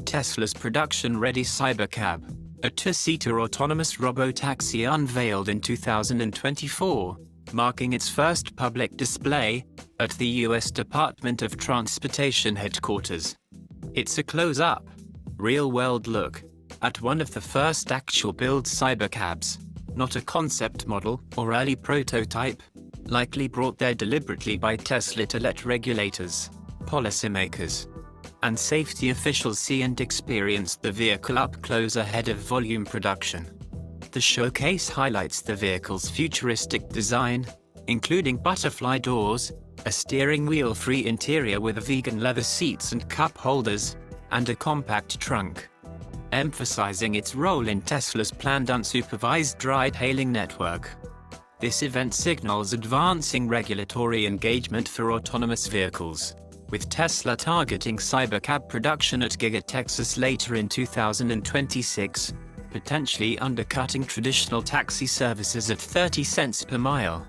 Tesla's production-ready Cybercab, a two-seater autonomous robo-taxi unveiled in 2024, marking its first public display at the U.S. Department of Transportation headquarters. It's a close-up, real-world look at one of the first actual-build Cybercabs, not a concept model or early prototype, likely brought there deliberately by Tesla to let regulators, policymakers, and safety officials see and experience the vehicle up close ahead of volume production. The showcase highlights the vehicle's futuristic design, including butterfly doors, a steering wheel-free interior with vegan leather seats and cup holders, and a compact trunk, emphasizing its role in Tesla's planned unsupervised ride-hailing network. This event signals advancing regulatory engagement for autonomous vehicles, with Tesla targeting Cybercab production at Giga Texas later in 2026, potentially undercutting traditional taxi services at 30 cents per mile.